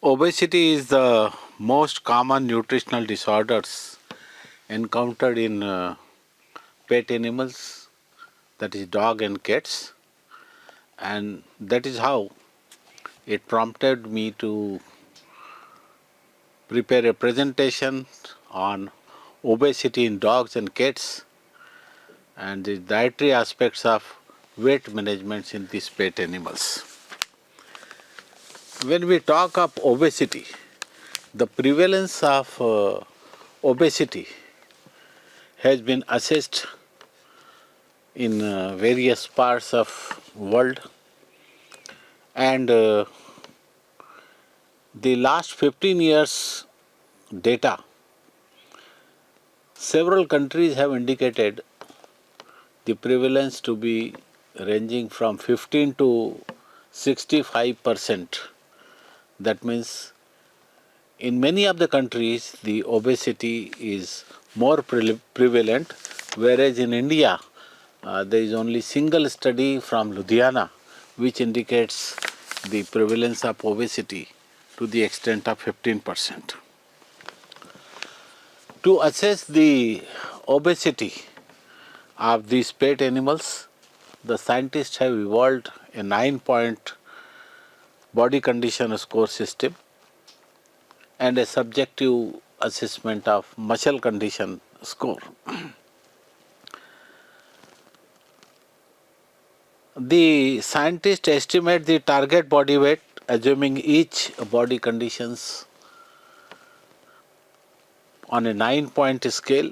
Obesity is the most common nutritional disorders encountered in pet animals, that is dog and cats, and that is how it prompted me to prepare a presentation on obesity in dogs and cats and the dietary aspects of weight management in these pet animals. When we talk of obesity, the prevalence of obesity has been assessed in various parts of world, and the last 15 years data, several countries have indicated the prevalence to be ranging from 15 to 65%. That means in many of the countries the obesity is more prevalent, whereas in India there is only single study from Ludhiana which indicates the prevalence of obesity to the extent of 15%. To assess the obesity of these pet animals, the scientists have evolved a 9-point body condition score system and a subjective assessment of muscle condition score. The scientists estimate the target body weight assuming each body conditions on a 9-point scale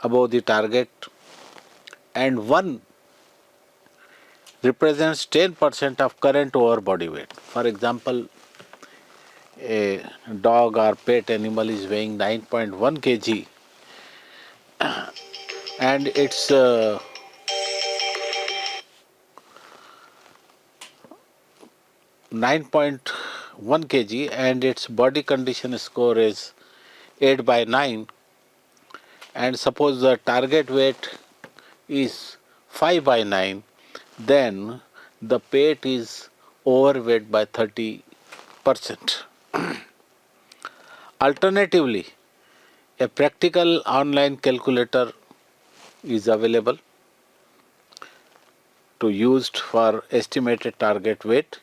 above the target, and 1 represents 10% of current over body weight. For example, a dog or pet animal is weighing 9.1 kg and its 9.1 kg and its body condition score is 8 by 9, and suppose the target weight is 5 by 9, then the pet is overweight by 30%. Alternatively, a practical online calculator is available to used for estimated target weight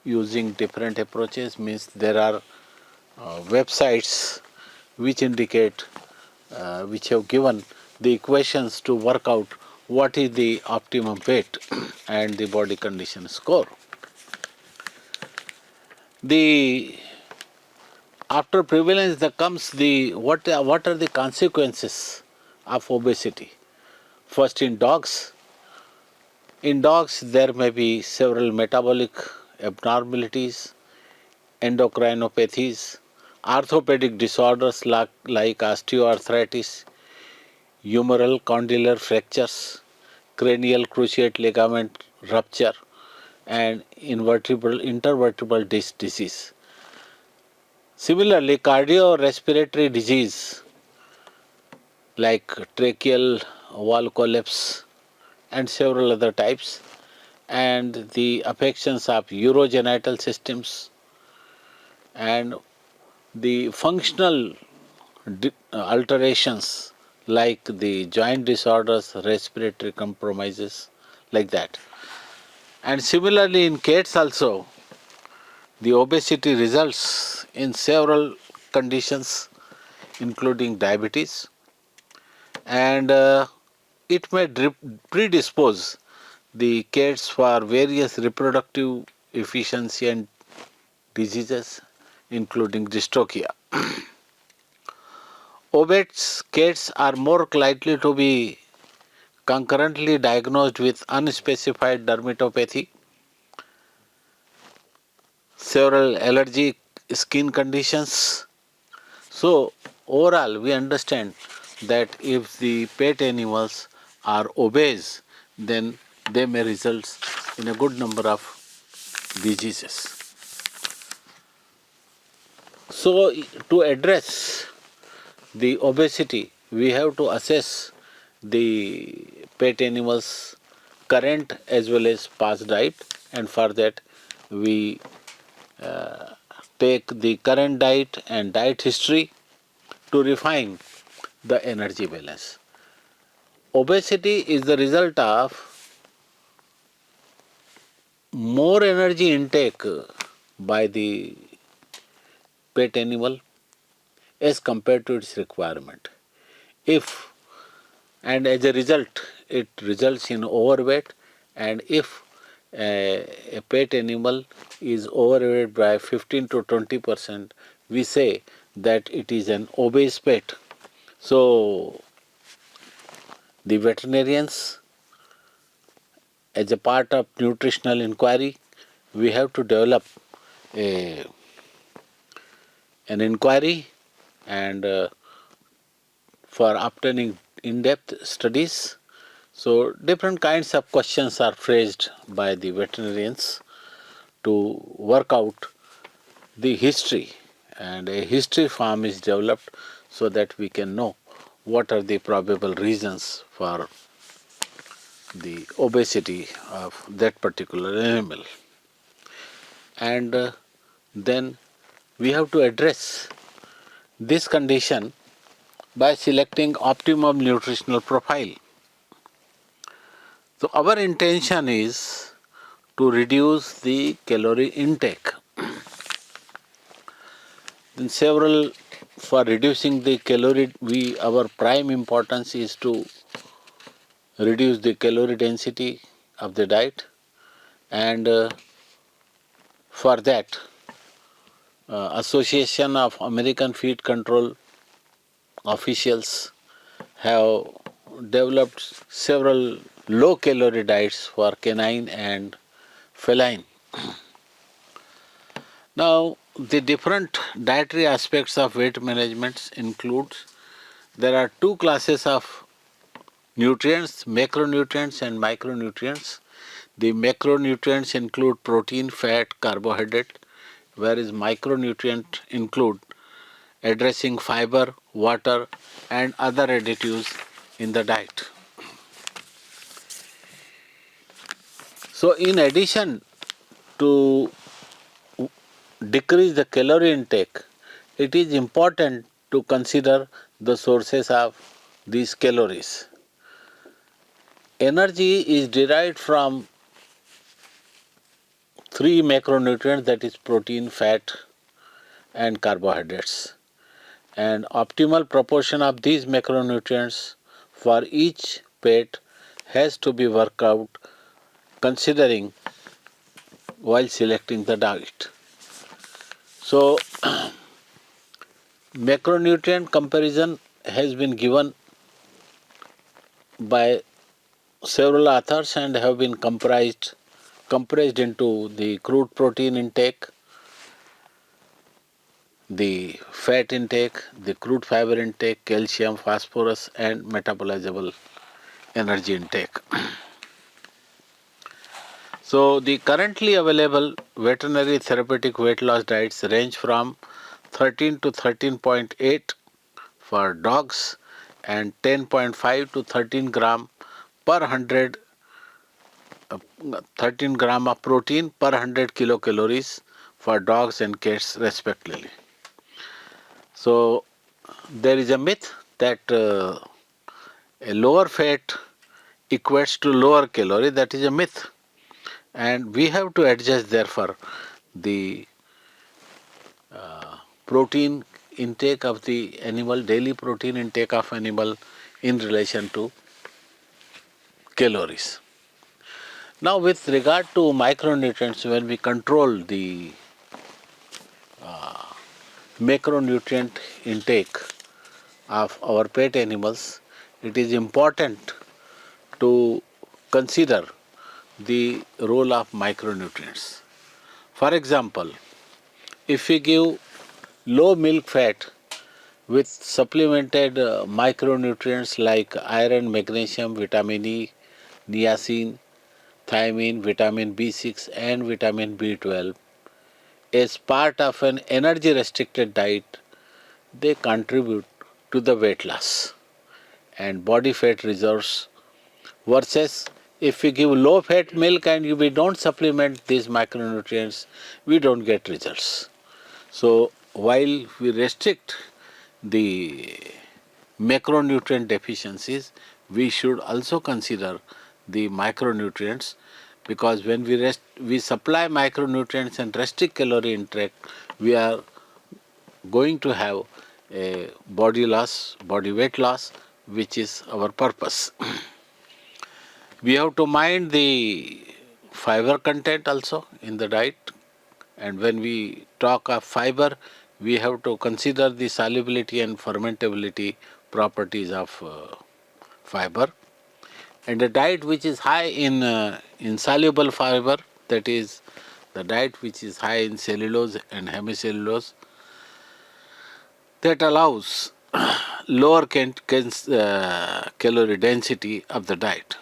using different approaches. Means there are websites which indicate which have given the equations to work out what is the optimum weight and the body condition score. The after prevalence there comes the what are the consequences of obesity. First, in dogs there may be several metabolic abnormalities, endocrinopathies, orthopedic disorders like osteoarthritis, humeral condylar fractures, cranial cruciate ligament rupture, and intervertebral disc disease. Similarly, cardiorespiratory disease like tracheal wall collapse and several other types, and the affections of urogenital systems and the functional alterations like the joint disorders, respiratory compromises, like that. And similarly in cats also, the obesity results in several conditions including diabetes, and it may predispose the cats for various reproductive efficiency and diseases including dystocia. Obese cats are more likely to be concurrently diagnosed with unspecified dermatopathy, several allergic skin conditions. So, overall, we understand that if the pet animals are obese, then they may result in a good number of diseases. So, to address the obesity, we have to assess the pet animals' current as well as past diet, and for that we take the current diet and diet history to refine the energy balance. Obesity is the result of more energy intake by the pet animal as compared to its requirement. If and as a result, it results in overweight, and if a pet animal is overweight by 15 to 20%, we say that it is an obese pet. So the veterinarians, as a part of nutritional inquiry, we have to develop a, an inquiry and for obtaining in-depth studies. So different kinds of questions are phrased by the veterinarians to work out the history, and a history farm is developed so that we can know what are the probable reasons for the obesity of that particular animal. And then we have to address this condition by selecting optimum nutritional profile. So our intention is to reduce the calorie intake. Then for reducing the calorie, our prime importance is to reduce the calorie density of the diet, and for that Association of American Feed Control officials have developed several low calorie diets for canine and feline. Now, the different dietary aspects of weight management includes, there are two classes of nutrients, macronutrients and micronutrients. The macronutrients include protein, fat, carbohydrate, whereas micronutrients include addressing fiber, water and other additives in the diet. So in addition to decrease the calorie intake, it is important to consider the sources of these calories. Energy is derived from three macronutrients, that is protein, fat and carbohydrates. And optimal proportion of these macronutrients for each pet has to be worked out considering while selecting the diet. So macronutrient comparison has been given by several authors and have been compressed into the crude protein intake, the fat intake, the crude fiber intake, calcium, phosphorus and metabolizable energy intake. So the currently available veterinary therapeutic weight loss diets range from 13 to 13.8 for dogs and 10.5 to 13 gram per 100 13 gram of protein per 100 kilocalories for dogs and cats respectively. So there is a myth that a lower fat equates to lower calorie. That is a myth, and we have to adjust therefore the protein intake of the animal, daily protein intake of animal in relation to calories. Now with regard to micronutrients, when we control the macronutrient intake of our pet animals, it is important to consider the role of micronutrients. For example, if we give low milk fat with supplemented micronutrients like iron, magnesium, vitamin E, niacin, thiamine, vitamin B6 and vitamin B12 as part of an energy restricted diet, they contribute to the weight loss and body fat reserves, versus if we give low fat milk and we don't supplement these micronutrients, we don't get results. So while we restrict the macronutrient deficiencies, we should also consider the micronutrients, because when we supply micronutrients and restrict calorie intake, we are going to have a body loss, body weight loss, which is our purpose. We have to mind the fiber content also in the diet, and when we talk of fiber, we have to consider the solubility and fermentability properties of fiber. And a diet which is high in insoluble fiber, that is the diet which is high in cellulose and hemicellulose, that allows lower calorie density of the diet.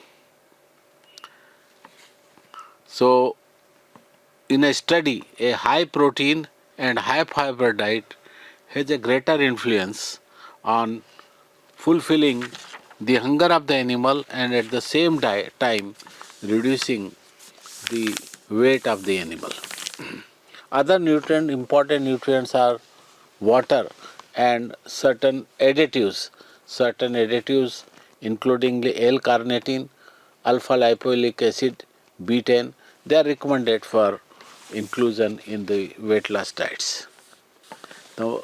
So in a study, a high protein and high fiber diet has a greater influence on fulfilling the hunger of the animal and at the same time reducing the weight of the animal. Other important nutrients are water and certain additives. Certain additives including the L-carnitine, alpha lipoic acid, betaine, they are recommended for inclusion in the weight loss diets. Now,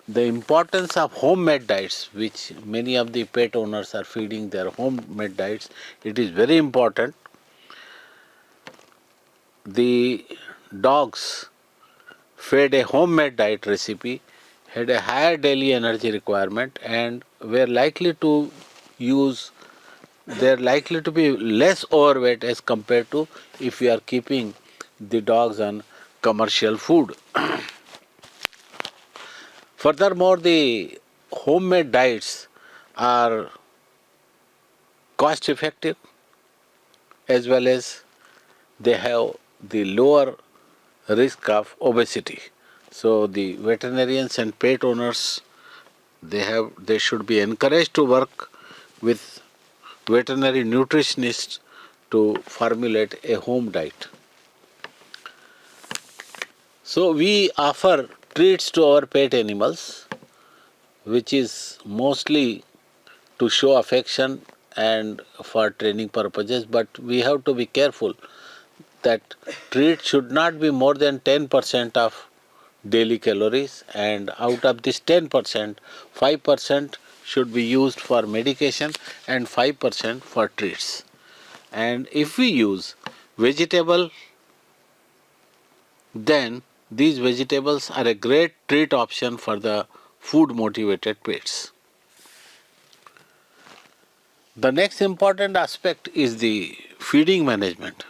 the importance of homemade diets, which many of the pet owners are feeding their homemade diets, it is very important. The dogs fed a homemade diet recipe had a higher daily energy requirement and were likely to use, they're likely to be less overweight as compared to if we are keeping the dogs on commercial food. Furthermore, the homemade diets are cost effective as well as they have the lower risk of obesity. So the veterinarians and pet owners, they should be encouraged to work with veterinary nutritionists to formulate a home diet. So we offer treats to our pet animals, which is mostly to show affection and for training purposes, but we have to be careful that treat should not be more than 10% of daily calories, and out of this 10%, 5% should be used for medication and 5% for treats. And if we use vegetable, then these vegetables are a great treat option for the food motivated pets. The next important aspect is the feeding management.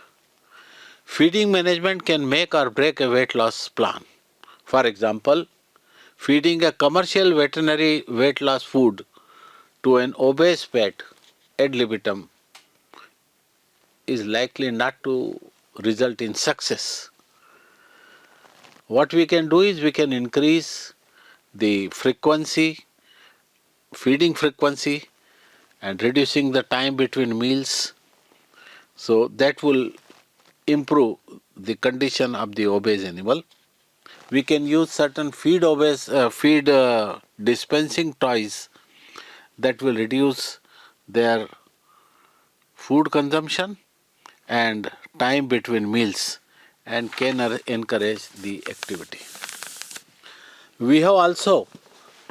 Feeding management can make or break a weight loss plan. For example, feeding a commercial veterinary weight loss food to an obese pet ad libitum is likely not to result in success. What we can do is we can increase the frequency, feeding frequency, and reducing the time between meals. So that will improve the condition of the obese animal. We can use certain feed dispensing toys that will reduce their food consumption and time between meals and can encourage the activity. We have also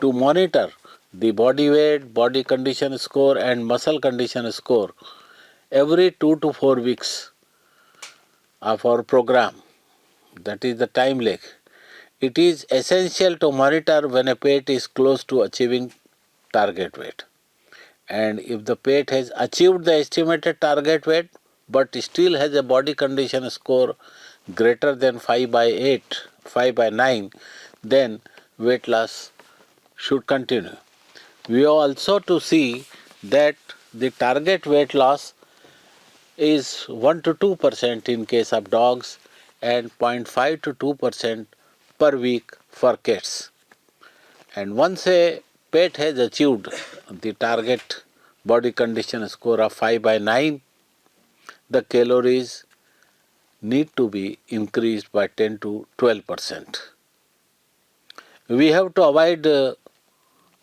to monitor the body weight, body condition score and muscle condition score every 2 to 4 weeks of our program. That is the time lag. It is essential to monitor when a pet is close to achieving target weight. And if the pet has achieved the estimated target weight but still has a body condition score greater than 5 by 8, 5 by 9, then weight loss should continue. We have also to see that the target weight loss is 1 to 2% in case of dogs and 0.5 to 2% per week for cats. And once a pet has achieved the target body condition score of 5 by 9, the calories need to be increased by 10 to 12%. We have to avoid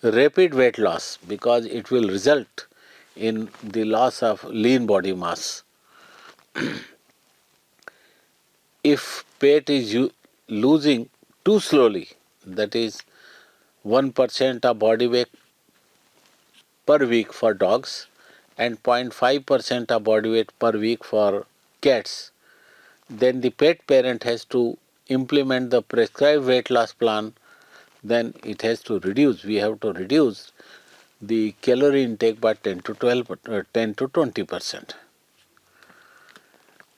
rapid weight loss because it will result in the loss of lean body mass. If pet is losing too slowly, that is 1% of body weight per week for dogs and 0.5% of body weight per week for cats, then the pet parent has to implement the prescribed weight loss plan. Then it has to reduce. We have to reduce the calorie intake by 10 to 20%.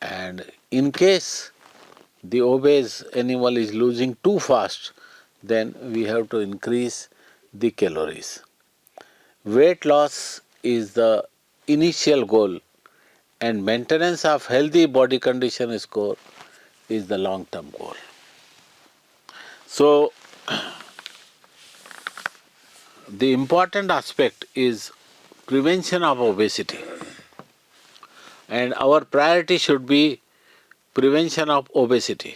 And in case the obese animal is losing too fast, then we have to increase the calories. Weight loss is the initial goal, and maintenance of healthy body condition score is the long-term goal. So, the important aspect is prevention of obesity, and our priority should be prevention of obesity.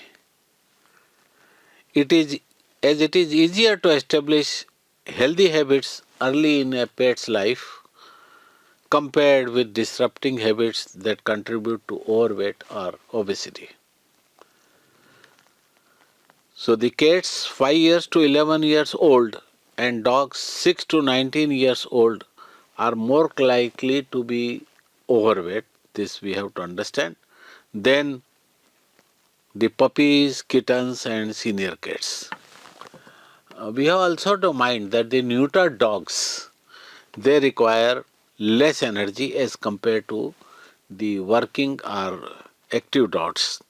It is easier to establish healthy habits early in a pet's life compared with disrupting habits that contribute to overweight or obesity. So the cats 5 years to 11 years old and dogs 6 to 19 years old are more likely to be overweight, this we have to understand, than the puppies, kittens and senior cats. We have also to mind that the neutered dogs, they require less energy as compared to the working or active dogs.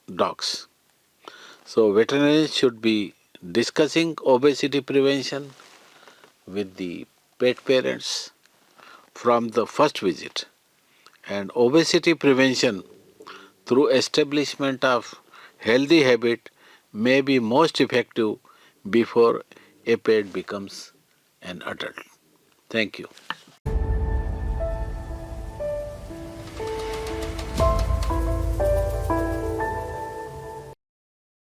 So veterinarians should be discussing obesity prevention with the pet parents from the first visit. And obesity prevention through establishment of healthy habit may be most effective before a pet becomes an adult. Thank you.